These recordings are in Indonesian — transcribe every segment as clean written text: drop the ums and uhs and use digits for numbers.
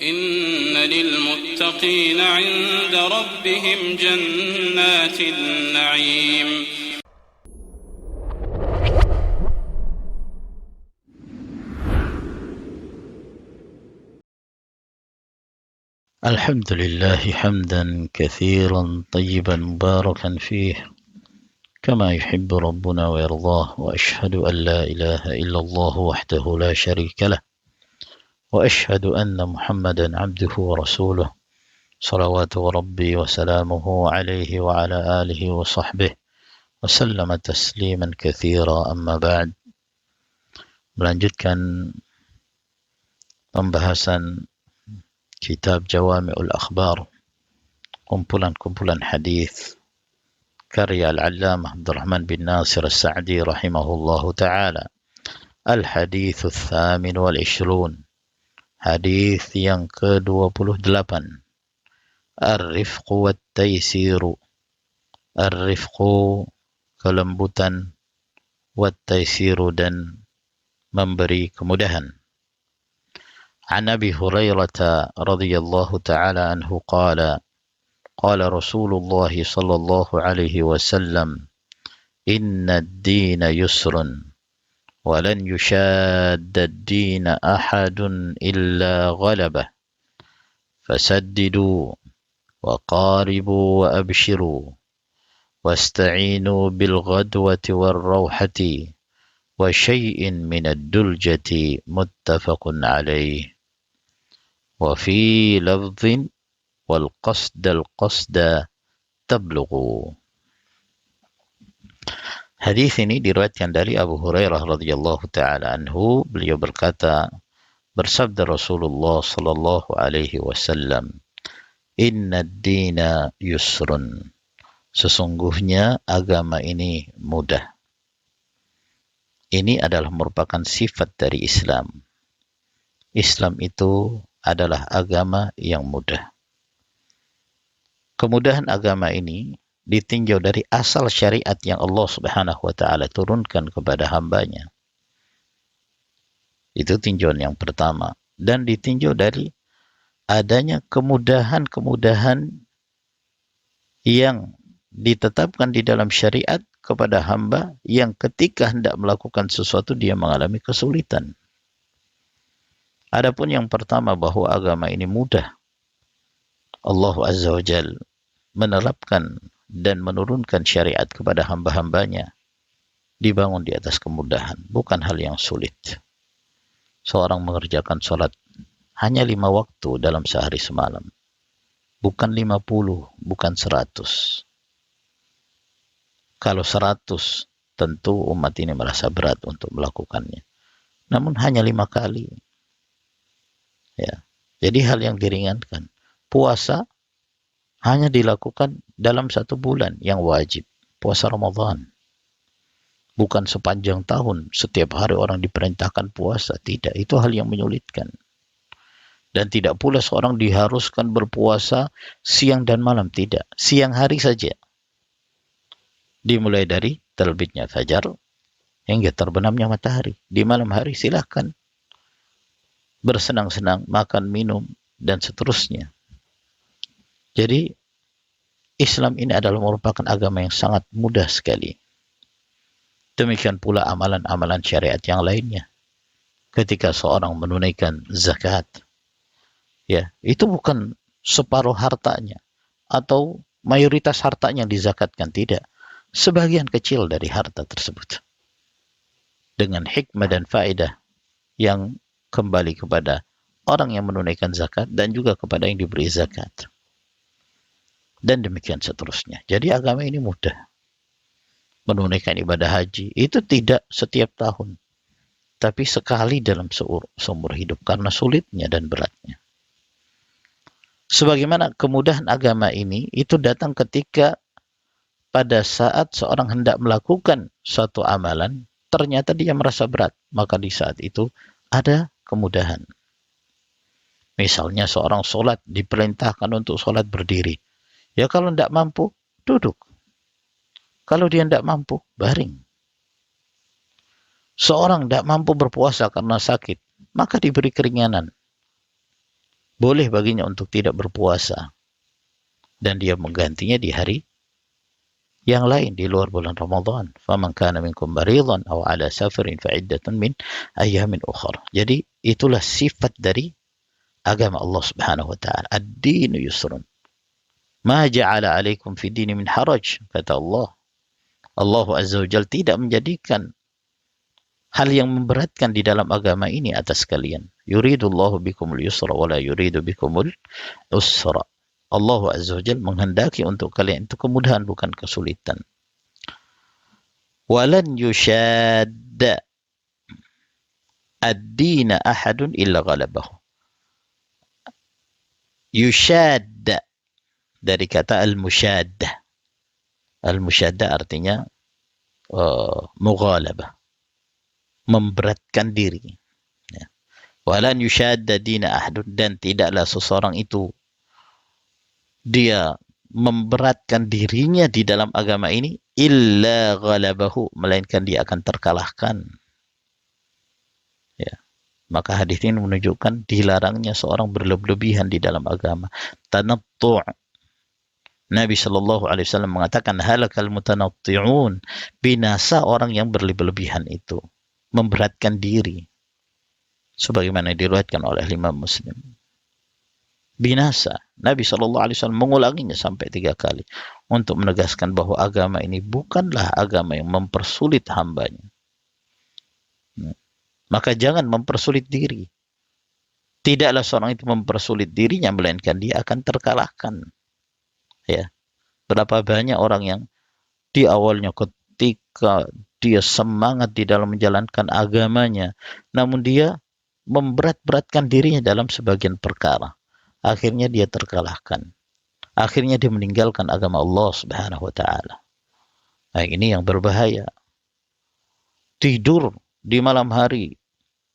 إن للمتقين عند ربهم جنات النعيم. الحمد لله حمدا كثيرا طيبا مباركا فيه كما يحب ربنا ويرضاه، وأشهد أن لا إله إلا الله وحده لا شريك له، وأشهد أن محمدا عبده ورسوله صلوات ربي وسلامه عليه وعلى آله وصحبه وسلم تسليما كثيرا. أما بعد. Melanjutkan pembahasan kitab Jawami'ul Akhbar, kumpulan-kumpulan hadis karya Al-Allamah Abdurrahman bin Nasir As-Sa'di rahimahullahu ta'ala. Al-Hadithu Thamin wal-Ishrun, hadis yang ke-28. Ar-Rifqu wat-Taysiru, Ar-Rifqu kelembutan, wat-Taysiru dan memberi kemudahan. An Abi Hurairah radhiyallahu ta'ala anhu qala qala Rasulullah sallallahu alaihi wasallam inna ad-dina yusrun wa lan yushadda ad-dina ahadun illa ghalabah fasaddidu wa qaribu wa abshiru wasta'inu bil ghadwati war rawhati wa syai'in min ad-duljati muttafaqun alaih. Wa fi lafdhin wal qasdal qasda tablughu. Hadis ini diriwayatkan dari Abu Hurairah radhiyallahu taala anhu. Beliau berkata, bersabda Rasulullah sallallahu alaihi wasallam, "Inna ad-dina yusrun." Sesungguhnya agama ini mudah. Ini adalah merupakan sifat dari Islam. Islam itu adalah agama yang mudah. Kemudahan agama ini ditinjau dari asal syariat yang Allah Subhanahu wa taala turunkan kepada hambanya. Itu tinjauan yang pertama. Dan ditinjau dari adanya kemudahan-kemudahan yang ditetapkan di dalam syariat kepada hamba yang ketika hendak melakukan sesuatu dia mengalami kesulitan. Adapun yang pertama, bahwa agama ini mudah. Allah Azza wa Jalla menerapkan dan menurunkan syariat kepada hamba-hambanya dibangun di atas kemudahan, bukan hal yang sulit. Seorang mengerjakan sholat hanya 5 waktu dalam sehari semalam, bukan 50, bukan 100. Kalau 100, tentu umat ini merasa berat untuk melakukannya. Namun hanya 5 kali. Ya, jadi hal yang diringankan. Puasa hanya dilakukan dalam 1 bulan yang wajib, puasa Ramadan. Bukan sepanjang tahun, setiap hari orang diperintahkan puasa. Tidak, itu hal yang menyulitkan. Dan tidak pula seorang diharuskan berpuasa siang dan malam, tidak. Siang hari saja. Dimulai dari terbitnya fajar hingga terbenamnya matahari. Di malam hari silahkan bersenang-senang, makan, minum, dan seterusnya. Jadi, Islam ini adalah merupakan agama yang sangat mudah sekali. Demikian pula amalan-amalan syariat yang lainnya. Ketika seorang menunaikan zakat, ya, itu bukan separuh hartanya atau mayoritas hartanya yang dizakatkan, tidak. Sebagian kecil dari harta tersebut. Dengan hikmah dan faedah yang kembali kepada orang yang menunaikan zakat dan juga kepada yang diberi zakat. Dan demikian seterusnya. Jadi agama ini mudah. Menunaikan ibadah haji itu tidak setiap tahun, tapi sekali dalam seumur hidup karena sulitnya dan beratnya. Sebagaimana kemudahan agama ini itu datang ketika pada saat seorang hendak melakukan suatu amalan, ternyata dia merasa berat, maka di saat itu ada kemudahan. Misalnya seorang sholat diperintahkan untuk sholat berdiri. Ya kalau tidak mampu, duduk. Kalau dia tidak mampu, baring. Seorang tidak mampu berpuasa karena sakit, maka diberi keringanan. boleh baginya untuk tidak berpuasa dan dia menggantinya di hari yang lain di luar bulan Ramadan. Faman kana minkum maridan aw ala safarin fa iddatun min ayyamin ukhra. Jadi itulah sifat dari agama Allah Subhanahu wa taala. Ad-dinu yusrun. Ma ja'ala 'alaikum fi dini min haraj, kata Allah. Allah Azza wa Jalla tidak menjadikan hal yang memberatkan di dalam agama ini atas kalian. Yuridullahu bikumul yusra wa la yuridu bikumul usra. Allah Azza wa Jalla menghendaki untuk kalian itu kemudahan bukan kesulitan. Walan yushadda ad-dina ahadun illa ghalabahu. Yushadda dari kata al-mushaddah. Al-mushaddah artinya mughalabah, memberatkan diri. Ya. Walan yushadda dina ahadun, dan tidaklah seseorang itu dia memberatkan dirinya di dalam agama ini illa ghalabahu, melainkan dia akan terkalahkan. Ya. Maka hadis ini menunjukkan dilarangnya seorang berlebihan di dalam agama. Tanattu'. Nabi Shallallahu Alaihi Wasallam mengatakan halakal mutanatti'un, binasa orang yang berlebihan itu, memberatkan diri, sebagaimana diriwayatkan oleh Imam Muslim. Binasa. Nabi Shallallahu Alaihi Wasallam mengulanginya sampai 3 kali untuk menegaskan bahwa agama ini bukanlah agama yang mempersulit hambanya. Maka jangan mempersulit diri. Tidaklah seorang itu mempersulit dirinya, melainkan dia akan terkalahkan. Ya, berapa banyak orang yang di awalnya ketika dia semangat di dalam menjalankan agamanya, namun dia memberat-beratkan dirinya dalam sebagian perkara. Akhirnya dia terkalahkan. Akhirnya dia meninggalkan agama Allah Subhanahu wa taala. Nah, ini yang berbahaya. Tidur di malam hari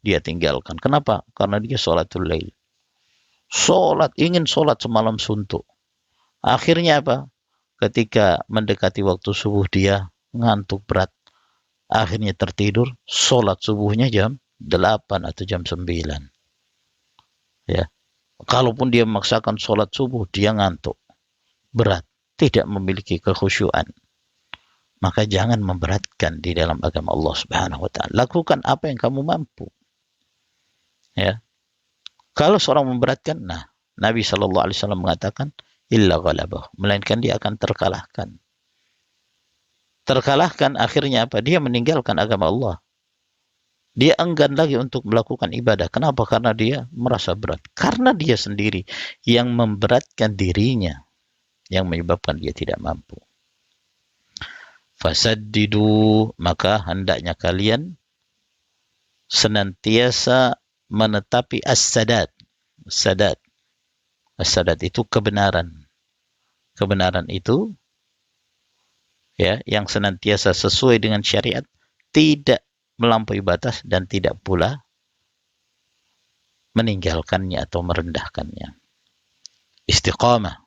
dia tinggalkan. Kenapa? Karena dia sholatul lail. Ingin sholat semalam suntuk. Akhirnya apa? Ketika mendekati waktu subuh dia ngantuk berat. Akhirnya tertidur, sholat subuhnya jam 8 atau jam 9. Ya. Kalaupun dia memaksakan sholat subuh, dia ngantuk berat, tidak memiliki kekhusyuan. Maka jangan memberatkan di dalam agama Allah Subhanahu wa taala. Lakukan apa yang kamu mampu. Ya. Kalau seorang memberatkan, nah, Nabi Shallallahu Alaihi Wasallam mengatakan illa ghalabah, melainkan dia akan terkalahkan. Terkalahkan akhirnya apa? Dia meninggalkan agama Allah. Dia enggan lagi untuk melakukan ibadah. Kenapa? Karena dia merasa berat. Karena dia sendiri yang memberatkan dirinya, yang menyebabkan dia tidak mampu. Fasaddidu, maka hendaknya kalian senantiasa menetapi as-sadat. Sadat. As-sadat itu kebenaran. Kebenaran itu ya, yang senantiasa sesuai dengan syariat, tidak melampaui batas dan tidak pula meninggalkannya atau merendahkannya. Istiqamah.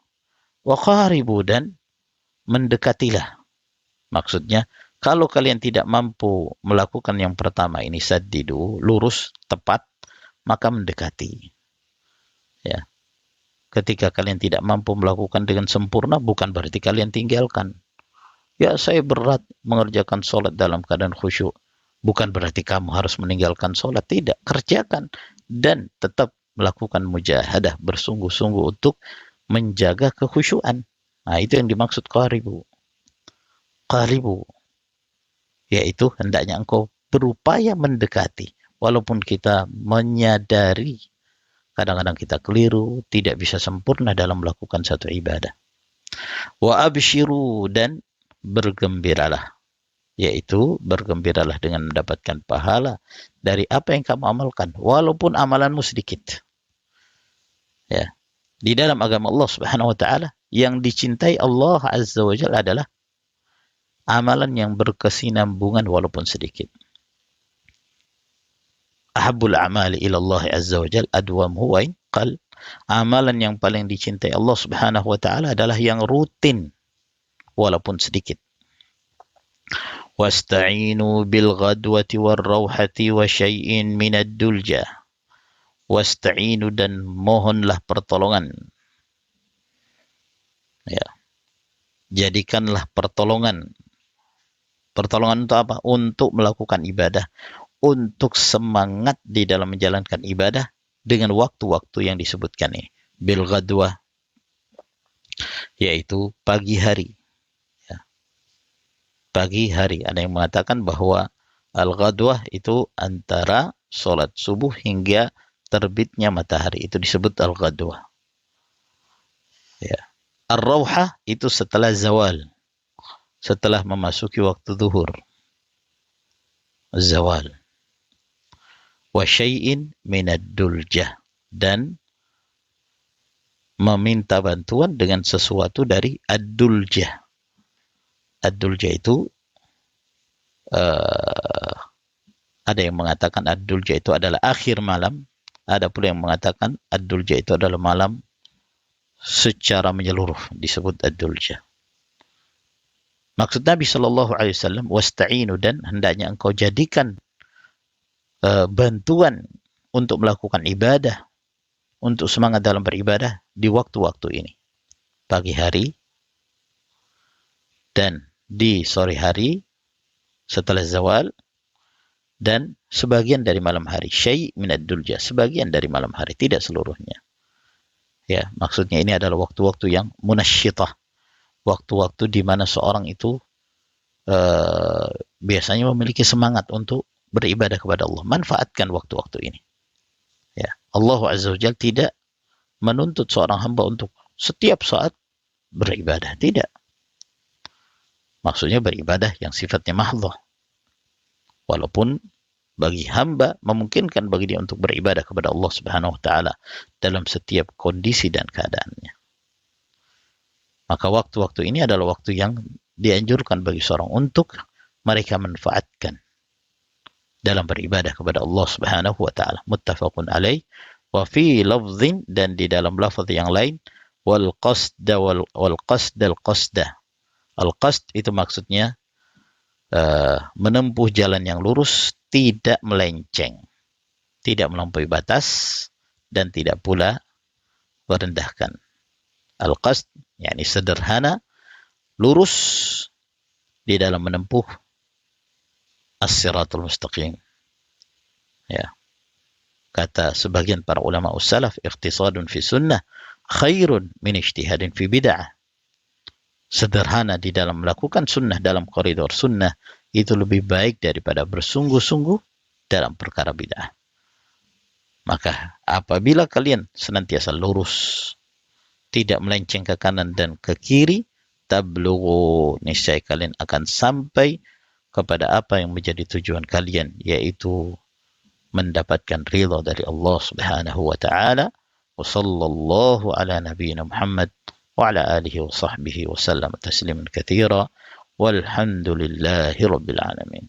Wa qaribu, dan mendekatilah. Maksudnya, kalau kalian tidak mampu melakukan yang pertama ini, saddidu, lurus, tepat, maka mendekati. Ya. Ketika kalian tidak mampu melakukan dengan sempurna, bukan berarti kalian tinggalkan. Ya, saya berat mengerjakan sholat dalam keadaan khusyuk. Bukan berarti kamu harus meninggalkan sholat. Tidak, kerjakan. Dan tetap melakukan mujahadah, bersungguh-sungguh untuk menjaga kekhusyuan. Nah, itu yang dimaksud qaribu. Qaribu. Yaitu hendaknya engkau berupaya mendekati. Walaupun kita menyadari kadang-kadang kita keliru, tidak bisa sempurna dalam melakukan satu ibadah. Wa abshiru, dan bergembiralah. Yaitu bergembiralah dengan mendapatkan pahala dari apa yang kamu amalkan, walaupun amalanmu sedikit. Ya. Di dalam agama Allah Subhanahu wa taala, yang dicintai Allah Azza wa Jalla adalah amalan yang berkesinambungan walaupun sedikit. Ahabbul a'mali ila Allah Azza wa Jalla adwamuhu wa in qal. Amalan yang paling dicintai Allah Subhanahu wa taala adalah yang rutin walaupun sedikit. Wasta'inu bil ghadwati war rauhati wa syai'in minad dulja wasta'inu dan mohonlah pertolongan. Ya. Jadikanlah pertolongan. Pertolongan untuk apa? Untuk melakukan ibadah, untuk semangat di dalam menjalankan ibadah dengan waktu-waktu yang disebutkan ini. Bil ghadwah, yaitu pagi hari. Ya. Pagi hari. Ada yang mengatakan bahwa al-ghadwah itu antara sholat subuh hingga terbitnya matahari. Itu disebut al-ghadwah. Ya. Ar-rawhah itu setelah zawal. Setelah memasuki waktu zuhur. Zawal. Wa syai'in minad duljah. Dan meminta bantuan dengan sesuatu dari ad-duljah. Ad-duljah itu ada yang mengatakan ad-duljah itu adalah akhir malam. Ada pula yang mengatakan ad-duljah itu adalah malam secara menyeluruh, disebut ad-duljah. Maksud Nabi SAW, wasta'inu, dan hendaknya engkau jadikan bantuan untuk melakukan ibadah, untuk semangat dalam beribadah di waktu-waktu ini. Pagi hari dan di sore hari setelah zawal dan sebagian dari malam hari. Syai' minad duljah, sebagian dari malam hari, tidak seluruhnya. Ya, maksudnya ini adalah waktu-waktu yang munasyitah. Waktu-waktu di mana seorang itu biasanya memiliki semangat untuk beribadah kepada Allah. Manfaatkan waktu-waktu ini. Ya, Allah Azza wa Jalla tidak menuntut seorang hamba untuk setiap saat beribadah. Tidak. Maksudnya beribadah yang sifatnya mahdhah. Walaupun bagi hamba memungkinkan bagi dia untuk beribadah kepada Allah Subhanahu wa taala dalam setiap kondisi dan keadaannya. Maka waktu-waktu ini adalah waktu yang dianjurkan bagi seorang untuk mereka manfaatkan dalam beribadah kepada Allah Subhanahu wa taala. Muttafaqun alaih wa fi lafdhin, dan di dalam lafaz yang lain, wal qasda wal qasdal qasda. Al qasd itu maksudnya menempuh jalan yang lurus, tidak melenceng, tidak melampaui batas, dan tidak pula merendahkan. Al qasd yakni sederhana, lurus di dalam menempuh as-siratul mustaqim. Ya. Kata sebagian para ulama salaf, ikhtisadun fi sunnah khairun min ijtihadin fi bid'ah. Sederhana di dalam melakukan sunnah, dalam koridor sunnah, itu lebih baik daripada bersungguh-sungguh dalam perkara bid'ah. Maka apabila kalian senantiasa lurus, tidak melenceng ke kanan dan ke kiri, tablughu, niscaya kalian akan sampai kepada apa yang menjadi tujuan kalian, yaitu mendapatkan ridha dari Allah Subhanahu wa taala. Wa sallallahu ala nabiyyina Muhammad wa ala alihi wa sahbihi wa sallam tasliman katsira walhamdulillahi rabbil alamin.